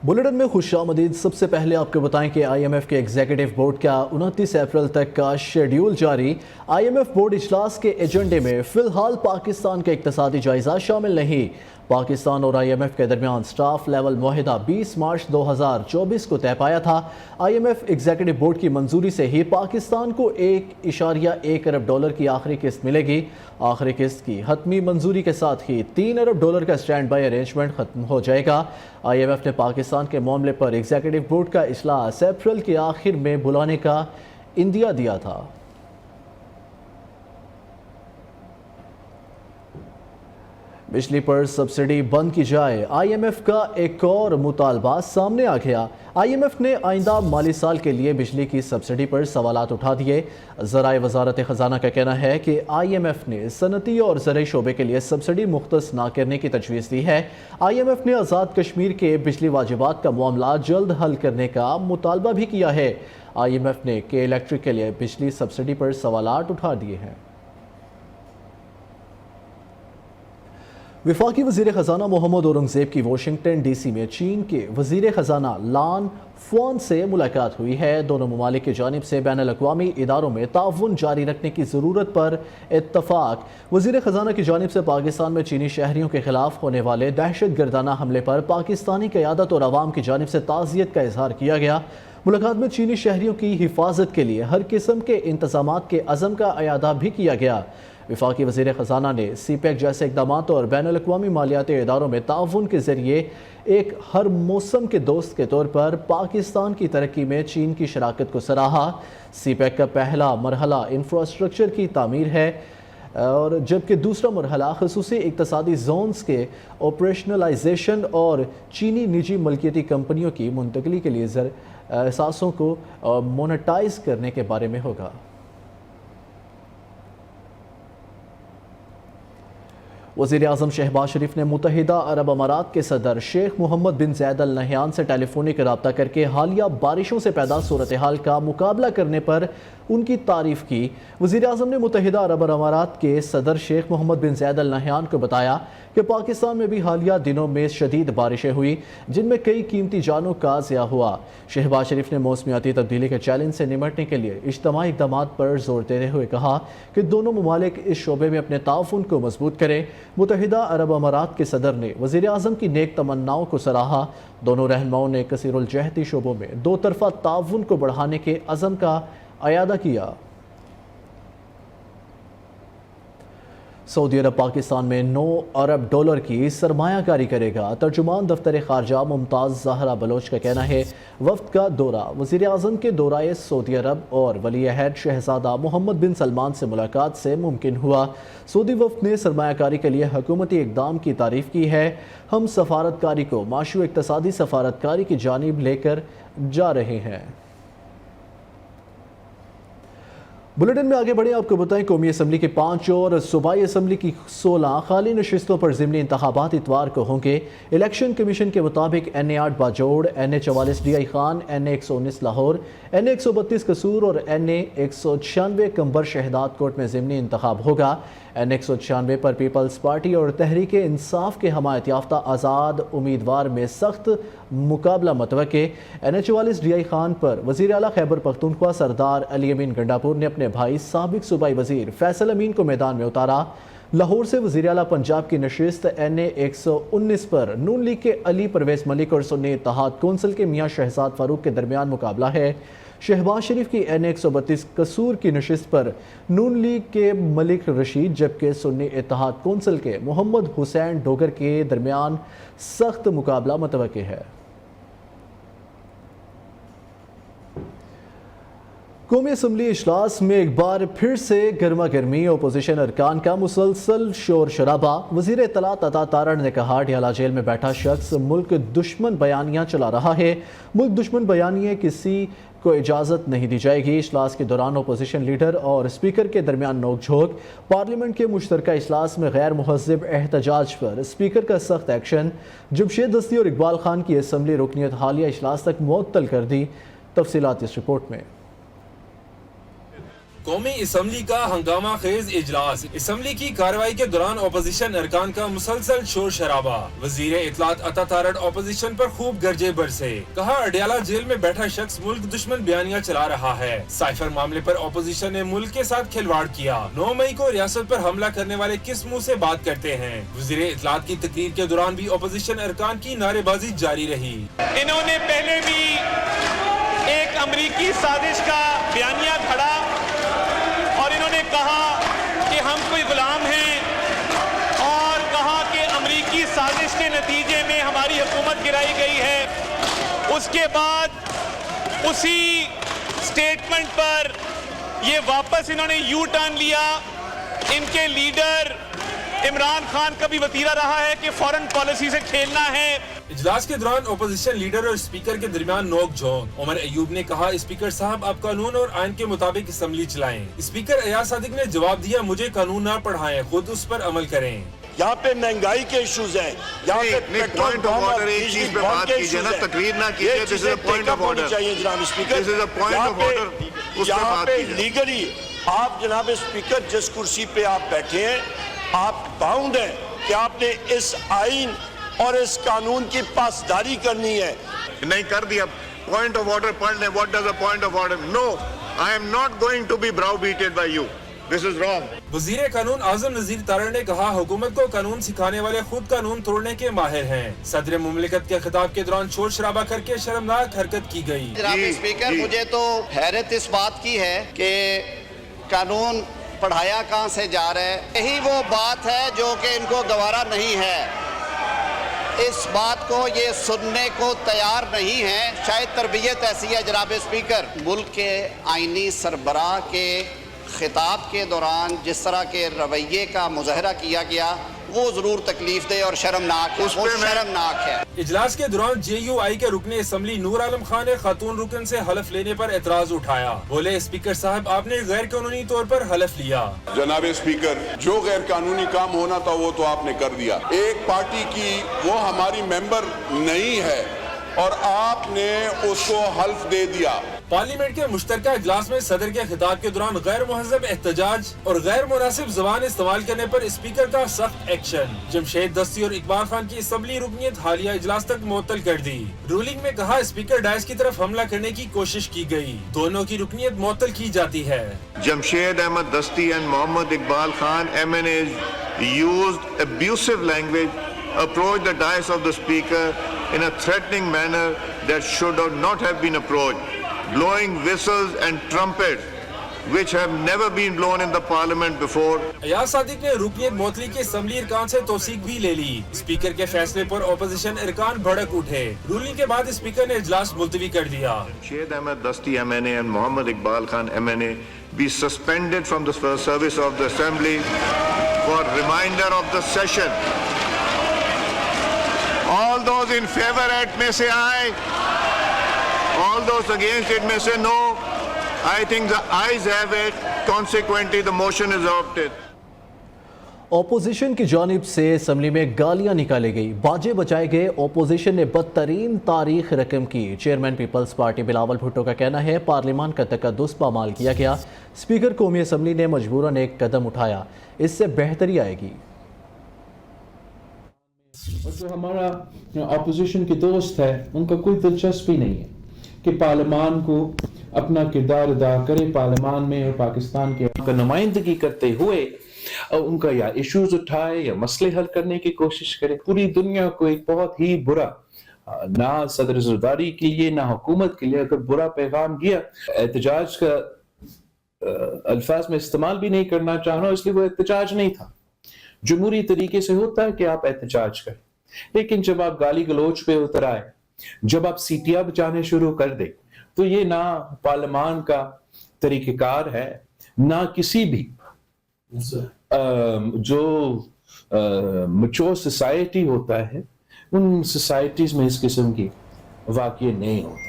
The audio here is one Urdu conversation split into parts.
بلیٹن میں خوش آمدید۔ سب سے پہلے آپ کو بتائیں کہ آئی ایم ایف کے ایگزیکٹو بورڈ کا 29 اپریل تک کا شیڈیول جاری۔ آئی ایم ایف بورڈ اجلاس کے ایجنڈے میں فی الحال پاکستان کا اقتصادی جائزہ شامل نہیں۔ پاکستان اور آئی ایم ایف کے درمیان سٹاف لیول معاہدہ 20 مارچ 2024 کو طے پایا تھا۔ I M F executive board کی منظوری سے ہی پاکستان کو $1.1 ارب کی آخری قسط ملے گی۔ آخری قسط کی حتمی منظوری کے ساتھ ہی $3 ارب کا سٹینڈ بائی ارینجمنٹ ختم ہو جائے گا۔ آئی ایم ایف نے پاکستان کے معاملے پر ایگزیکٹو بورڈ کا اجلاس اپریل کے آخر میں بلانے کا عندیہ دیا تھا۔ بجلی پر سبسڈی بند کی جائے، آئی ایم ایف کا ایک اور مطالبہ سامنے آ گیا۔ آئی ایم ایف نے آئندہ مالی سال کے لیے بجلی کی سبسڈی پر سوالات اٹھا دیے۔ ذرائع وزارت خزانہ کا کہنا ہے کہ آئی ایم ایف نے صنعتی اور زرعی شعبے کے لیے سبسڈی مختص نہ کرنے کی تجویز دی ہے۔ آئی ایم ایف نے آزاد کشمیر کے بجلی واجبات کا معاملہ جلد حل کرنے کا مطالبہ بھی کیا ہے۔ آئی ایم ایف نے کے الیکٹرک کے لیے بجلی سبسڈی پر سوالات اٹھا دیے ہیں۔ وفاقی وزیر خزانہ محمد اورنگزیب کی واشنگٹن ڈی سی میں چین کے وزیر خزانہ لان فوان سے ملاقات ہوئی ہے۔ دونوں ممالک کی جانب سے بین الاقوامی اداروں میں تعاون جاری رکھنے کی ضرورت پر اتفاق۔ وزیر خزانہ کی جانب سے پاکستان میں چینی شہریوں کے خلاف ہونے والے دہشت گردانہ حملے پر پاکستانی قیادت اور عوام کی جانب سے تعزیت کا اظہار کیا گیا۔ ملاقات میں چینی شہریوں کی حفاظت کے لیے ہر قسم کے انتظامات کے عزم کا اعادہ بھی کیا گیا۔ وفاقی وزیر خزانہ نے سی پیک جیسے اقدامات اور بین الاقوامی مالیاتی اداروں میں تعاون کے ذریعے ایک ہر موسم کے دوست کے طور پر پاکستان کی ترقی میں چین کی شراکت کو سراہا۔ سی پیک کا پہلا مرحلہ انفراسٹرکچر کی تعمیر ہے اور جبکہ دوسرا مرحلہ خصوصی اقتصادی زونز کے آپریشنلائزیشن اور چینی نجی ملکیتی کمپنیوں کی منتقلی کے لیے اثاثوں کو مونیٹائز کرنے کے بارے میں ہوگا۔ وزیر اعظم شہباز شریف نے متحدہ عرب امارات کے صدر شیخ محمد بن زائد ال نہیان سے ٹیلی فونک رابطہ کر کے حالیہ بارشوں سے پیدا صورتحال کا مقابلہ کرنے پر ان کی تعریف کی۔ وزیر اعظم نے متحدہ عرب امارات کے صدر شیخ محمد بن زائد ال نہیان کو بتایا کہ پاکستان میں بھی حالیہ دنوں میں شدید بارشیں ہوئی جن میں کئی قیمتی جانوں کا ضیاع ہوا۔ شہباز شریف نے موسمیاتی تبدیلی کے چیلنج سے نمٹنے کے لیے اجتماعی اقدامات پر زور دیتے ہوئے کہا کہ دونوں ممالک اس شعبے میں اپنے تعاون کو مضبوط کریں۔ متحدہ عرب امارات کے صدر نے وزیر اعظم کی نیک تمناؤں کو سراہا۔ دونوں رہنماؤں نے کثیر الجہتی شعبوں میں دو طرفہ تعاون کو بڑھانے کے عزم کا اعادہ کیا۔ سعودی عرب پاکستان میں $9 ارب کی سرمایہ کاری کرے گا۔ ترجمان دفتر خارجہ ممتاز زہرا بلوچ کا کہنا ہے وفد کا دورہ وزیر اعظم کے دورہ سعودی عرب اور ولی عہد شہزادہ محمد بن سلمان سے ملاقات سے ممکن ہوا۔ سعودی وفد نے سرمایہ کاری کے لیے حکومتی اقدام کی تعریف کی ہے۔ ہم سفارت کاری کو معاشی و اقتصادی سفارت کاری کی جانب لے کر جا رہے ہیں۔ بلیٹن میں آگے بڑھیں، آپ کو بتائیں قومی اسمبلی کی 5 اور صوبائی اسمبلی کی 16 خالی نشستوں پر ضمنی انتخابات اتوار کو ہوں گے۔ الیکشن کمیشن کے مطابق N A 8 Bajaur, N A 44 D I Khan, N A 119 Lahore, N A 132 Kasur اور این اے 196 کمبر شہداد کوٹ میں ضمنی انتخاب ہوگا۔ این اے 196 پر پیپلز پارٹی اور تحریک انصاف کے حمایت یافتہ آزاد امیدوار میں سخت مقابلہ متوقع۔ N A 44 D I Khan پر وزیر اعلیٰ خیبر پختونخوا سردار علی امین گنڈاپور نے اپنے بھائی سابق صوبائی وزیر فیصل امین کو میدان میں اتارا۔ لاہور سے وزیر اعلیٰ پنجاب کی نشست N A 119 per known league کے علی پرویز ملک اور سنی اتحاد کونسل کے میاں شہزاد فاروق کے درمیان مقابلہ ہے۔ شہباز شریف کی این اے 132 قصور کی نشست پر نون لیگ کے ملک رشید جبکہ سنی اتحاد کونسل کے محمد حسین ڈوگر کے درمیان سخت مقابلہ متوقع ہے۔ قومی اسمبلی اجلاس میں ایک بار پھر سے گرما گرمی، اپوزیشن ارکان کا مسلسل شور شرابہ۔ وزیر اطلاعات عطا تارڑ نے کہا ڈھیالہ جیل میں بیٹھا شخص ملک دشمن بیانیاں چلا رہا ہے۔ ملک دشمن بیانیے کسی کو اجازت نہیں دی جائے گی۔ اجلاس کے دوران اپوزیشن لیڈر اور اسپیکر کے درمیان نوک جھونک۔ پارلیمنٹ کے مشترکہ اجلاس میں غیر مہذب احتجاج پر اسپیکر کا سخت ایکشن۔ جمشید دستی اور اقبال خان کی اسمبلی رکنیت حالیہ اجلاس تک معطل کر دی۔ تفصیلات اس رپورٹ میں۔ قومی اسمبلی کا ہنگامہ خیز اجلاس، اسمبلی کی کارروائی کے دوران اپوزیشن ارکان کا مسلسل شور شرابہ، وزیر اطلاعات عطا تارڑ اپوزیشن پر خوب گرجے برسے، کہا اڈیالہ جیل میں بیٹھا شخص ملک دشمن بیانیاں چلا رہا ہے، سائفر معاملے پر اپوزیشن نے ملک کے ساتھ کھلواڑ کیا، 9 مئی کو ریاست پر حملہ کرنے والے کس منہ سے بات کرتے ہیں، وزیر اطلاعات کی تقریر کے دوران بھی اپوزیشن ارکان کی نعرے بازی جاری رہی۔ انہوں نے پہلے بھی ایک امریکی سازش کا بیانیہ کھڑا اور انہوں نے کہا کہ ہم کوئی غلام ہیں اور کہا کہ امریکی سازش کے نتیجے میں ہماری حکومت گرائی گئی ہے۔ اس کے بعد اسی سٹیٹمنٹ پر یہ واپس انہوں نے یو ٹرن لیا۔ ان کے لیڈر عمران خان کا بھی وتیرہ رہا ہے کہ فورن پالیسی سے کھیلنا ہے۔ اجلاس کے دوران اپوزیشن لیڈر اور اسپیکر کے درمیان نوک جھونک، عمر ایوب نے کہا اسپیکر صاحب آپ قانون اور آئین کے مطابق اسمبلی چلائیں، اسپیکر ایاز صادق نے جواب دیا مجھے قانون نہ پڑھائیں، خود اس پر عمل کریں۔ یہاں پہ مہنگائی کے ایشوز ہیں، یہاں پہ پیٹرول بم اور بجلی بم کے ایشوز ہیں، تقریر نہ کیجئے، یہ چیزیں ٹیک اپ ہونی چاہیے جناب اسپیکر۔ یہاں پہ لیگلی آپ جناب اسپیکر جس کرسی پہ آپ بیٹھے ہیں آپ باؤنڈ ہیں کہ آپ نے اس آئین اور اس قانون کی پاسداری کرنی ہے۔ نہیں کر دیا، پوائنٹ آف آرڈر پڑھ لیں، what does a point of order? No, I am not going to be browbeaten by you, this is wrong. وزیر قانون اعظم نذیر تارڑ نے کہا حکومت کو قانون سکھانے والے خود قانون توڑنے کے ماہر ہیں، صدر مملکت کے خطاب کے دوران شور شرابہ کر کے شرمناک حرکت کی گئی۔ جناب اسپیکر مجھے تو حیرت اس بات کی ہے کہ قانون پڑھایا کہاں سے جا رہا ہے، یہی وہ بات ہے جو کہ ان کو گوارا نہیں ہے، اس بات کو یہ سننے کو تیار نہیں ہے، شاید تربیت ایسی ہے جناب اسپیکر۔ ملک کے آئینی سربراہ کے خطاب کے دوران جس طرح کے رویے کا مظاہرہ کیا گیا وہ ضرور تکلیف دہ اور شرمناک ہے، وہ شرمناک ہے۔ اجلاس کے دوران جے یو آئی کے رکن اسمبلی نور عالم خان نے خاتون رکن سے حلف لینے پر اعتراض اٹھایا، بولے اسپیکر صاحب آپ نے غیر قانونی طور پر حلف لیا۔ جناب اسپیکر جو غیر قانونی کام ہونا تھا وہ تو آپ نے کر دیا، ایک پارٹی کی وہ ہماری ممبر نہیں ہے اور آپ نے اس کو حلف دے دیا۔ پارلیمنٹ کے مشترکہ اجلاس میں صدر کے خطاب کے دوران غیر مہذب احتجاج اور غیر مناسب زبان استعمال کرنے پر اسپیکر کا سخت ایکشن، جمشید دستی اور اقبال خان کی اسمبلی رکنیت حالیہ اجلاس تک معطل کر دی، رولنگ میں کہا اسپیکر ڈائس کی طرف حملہ کرنے کی کوشش کی گئی، دونوں کی رکنیت معطل کی جاتی ہے۔ جمشید احمد دستی and Mohammad Iqbal Khan MNAs used abusive language, approached the dais of the speaker in a threatening manner that should not have been approached, blowing whistles and trumpets which have never been blown in the parliament before. Ayaz Sadiq نے رکنیت معطلی کے اسمبلی ارکان سے توثیق بھی لے لی، اسپیکر کے فیصلے پر اپوزیشن ارکان بھڑک اٹھے، رولنگ کے بعد اسپیکر نے اجلاس ملتوی کر دیا۔ Jamshed Ahmed Dasti MNA and Mohammad Iqbal Khan MNA be suspended from the service of the assembly for remainder of the session. All those in favor it may say aye, all those against it may say no. I think the ayes have it, consequently the motion is adopted. Opposition کی جانب سے اسمبلی میں گالیاں نکالی گئی، باجے بجائے گئے، اپوزیشن نے بدترین تاریخ رقم کی، چیئرمین پیپلز پارٹی بلاول بھٹو کا کہنا ہے پارلیمان کا تقدس پامال کیا گیا، اسپیکر قومی اسمبلی نے مجبوراً ایک قدم اٹھایا، اس سے بہتری آئے گی۔ اور جو ہمارا اپوزیشن کے دوست ہے ان کا کوئی دلچسپی نہیں ہے کہ پارلیمان کو اپنا کردار ادا کرے، پارلیمان میں اور پاکستان کے نمائندگی کرتے ہوئے ان کا یا ایشوز اٹھائے یا مسئلے حل کرنے کی کوشش کرے۔ پوری دنیا کو ایک بہت ہی برا، نہ صدر زرداری کے لیے نہ حکومت کے لیے، اگر برا پیغام گیا، احتجاج کا الفاظ میں استعمال بھی نہیں کرنا چاہنا، اس لیے وہ احتجاج نہیں تھا۔ جمہوری طریقے سے ہوتا ہے کہ آپ احتجاج کریں، لیکن جب آپ گالی گلوچ پہ اتر آئے، جب آپ سیٹیاں بجانے شروع کر دیں، تو یہ نہ پارلیمان کا طریقہ کار ہے، نہ کسی بھی جو میچور سوسائٹی ہوتا ہے ان سوسائٹیز میں اس قسم کی واقعے نہیں ہوتے۔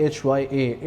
HYA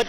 32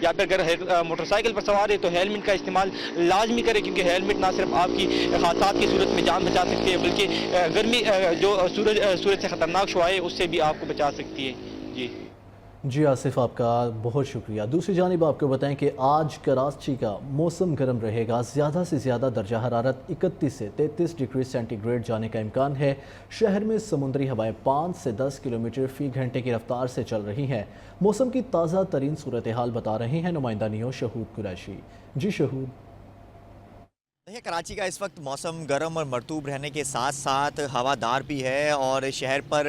یا پھر اگر موٹر سائیکل پر سوار ہے تو ہیلمٹ کا استعمال لازمی کرے، کیونکہ ہیلمٹ نہ صرف آپ کی حادثات کی صورت میں جان بچا سکتی ہے بلکہ گرمی جو سورج سے خطرناک شعاع ہے اس سے بھی آپ کو بچا سکتی ہے۔ جی آصف، آپ کا بہت شکریہ۔ دوسری جانب آپ کو بتائیں کہ آج کراچی کا موسم گرم رہے گا، زیادہ سے زیادہ درجہ حرارت 31 سے 33 ڈگری سینٹی گریڈ جانے کا امکان ہے۔ شہر میں سمندری ہوائیں 5 سے 10 کلومیٹر فی گھنٹے کی رفتار سے چل رہی ہیں۔ موسم کی تازہ ترین صورتحال بتا رہے ہیں نمائندہ نیو شہود قریشی۔ جی شہود۔ دیکھیں، کراچی کا اس وقت موسم گرم اور مرطوب رہنے کے ساتھ ساتھ ہوادار بھی ہے اور شہر پر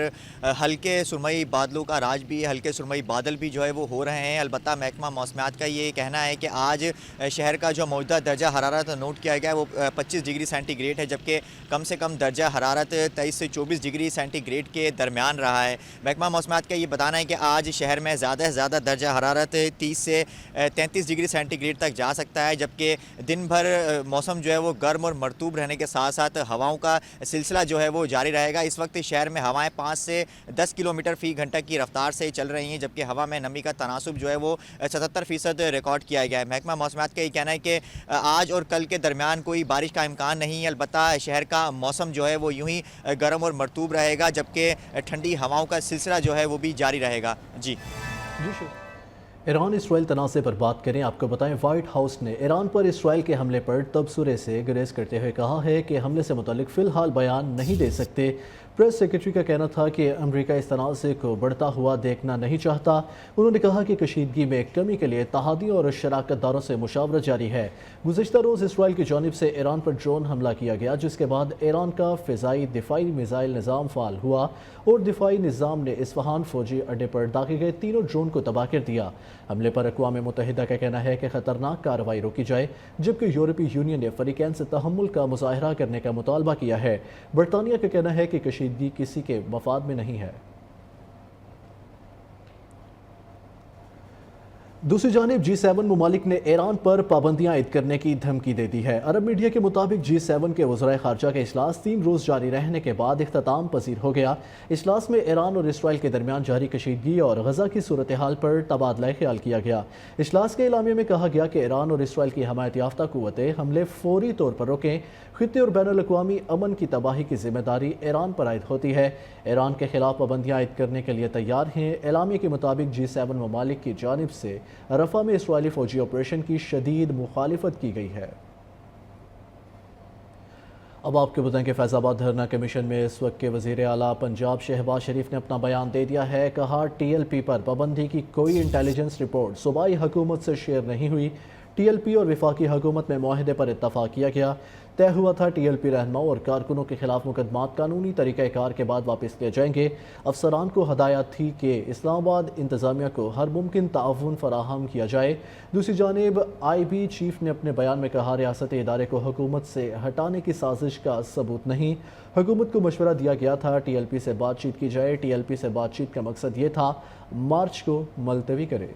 ہلکے سرمئی بادلوں کا راج بھی ہے، ہلکے سرمئی بادل بھی جو ہے وہ ہو رہے ہیں۔ البتہ محکمہ موسمیات کا یہ کہنا ہے کہ آج شہر کا جو موجودہ درجہ حرارت نوٹ کیا گیا ہے وہ 25 ڈگری سینٹی گریڈ ہے، جبکہ کم سے کم درجہ حرارت 23 سے 24 ڈگری سینٹی گریڈ کے درمیان رہا ہے۔ محکمہ موسمیات کا یہ بتانا ہے کہ آج شہر میں زیادہ سے زیادہ درجہ حرارت 30 سے 33 ڈگری سینٹی گریڈ تک جا سکتا ہے، جبکہ دن بھر موسم جو ہے وہ گرم اور مرطوب رہنے کے ساتھ ساتھ ہواؤں کا سلسلہ جو ہے وہ جاری رہے گا۔ اس وقت شہر میں ہوائیں 5 سے 10 کلومیٹر فی گھنٹہ کی رفتار سے چل رہی ہیں، جبکہ ہوا میں نمی کا تناسب جو ہے وہ 77% ریکارڈ کیا گیا ہے۔ محکمہ موسمیات کا یہ کہنا ہے کہ آج اور کل کے درمیان کوئی بارش کا امکان نہیں ہے، البتہ شہر کا موسم جو ہے وہ یوں ہی گرم اور مرطوب رہے گا، جبکہ ٹھنڈی ہواؤں کا سلسلہ جو ہے وہ بھی جاری رہے گا۔ جی ایران اسرائیل تنازع پر بات کریں۔ آپ کو بتائیں وائٹ ہاؤس نے ایران پر اسرائیل کے حملے پر تبصرے سے گریز کرتے ہوئے کہا ہے کہ حملے سے متعلق فی الحال بیان نہیں دے سکتے۔ پریس سیکرٹری کا کہنا تھا کہ امریکہ اس تنازع کو بڑھتا ہوا دیکھنا نہیں چاہتا۔ انہوں نے کہا کہ کشیدگی میں کمی کے لیے اتحادیوں اور شراکت داروں سے مشاورت جاری ہے۔ گزشتہ روز اسرائیل کی جانب سے ایران پر ڈرون حملہ کیا گیا، جس کے بعد ایران کا فضائی دفاعی میزائل نظام فعال ہوا اور دفاعی نظام نے اصفہان فوجی اڈے پر داغے گئے تینوں ڈرون کو تباہ کر دیا۔ حملے پر اقوام متحدہ کا کہنا ہے کہ خطرناک کارروائی روکی جائے، جبکہ یورپی یونین نے فریقین سے تحمل کا مظاہرہ کرنے کا مطالبہ کیا ہے۔ برطانیہ کا کہنا ہے کہ کشیدگی کسی کے مفاد میں نہیں ہے۔ دوسری جانب G7 ممالک نے ایران پر پابندیاں عائد کرنے کی دھمکی دے دی ہے۔ عرب میڈیا کے مطابق G7 کے وزرائے خارجہ کا اجلاس 3 روز جاری رہنے کے بعد اختتام پذیر ہو گیا۔ اجلاس میں ایران اور اسرائیل کے درمیان جاری کشیدگی اور غزہ کی صورتحال پر تبادلہ خیال کیا گیا۔ اجلاس کے اعلامیہ میں کہا گیا کہ ایران اور اسرائیل کی حمایت یافتہ قوتیں حملے فوری طور پر روکیں۔ خطے اور بین الاقوامی امن کی تباہی کی ذمہ داری ایران پر عائد ہوتی ہے۔ ایران کے خلاف پابندیاں عائد کرنے کے لیے تیار ہیں۔ اعلامیہ کے مطابق G7 ممالک کی جانب سے رفح میں اسرائیلی فوجی آپریشن کی شدید مخالفت کی گئی ہے۔ اب آپ کو بتائیں کہ فیض آباد دھرنا کمیشن میں اس وقت کے وزیر اعلیٰ پنجاب شہباز شریف نے اپنا بیان دے دیا ہے۔ کہا TLP پر پابندی کی کوئی انٹیلیجنس رپورٹ صوبائی حکومت سے شیئر نہیں ہوئی۔ TLP اور وفاقی حکومت میں معاہدے پر اتفاق کیا گیا۔ طے ہوا تھا TLP رہنماؤں اور کارکنوں کے خلاف مقدمات قانونی طریقہ کار کے بعد واپس لیے جائیں گے۔ افسران کو ہدایت تھی کہ اسلام آباد انتظامیہ کو ہر ممکن تعاون فراہم کیا جائے۔ دوسری جانب IB چیف نے اپنے بیان میں کہا ریاستی ادارے کو حکومت سے ہٹانے کی سازش کا ثبوت نہیں۔ حکومت کو مشورہ دیا گیا تھا TLP سے بات چیت کی جائے۔ TLP سے بات چیت کا مقصد یہ تھا مارچ کو ملتوی کرے۔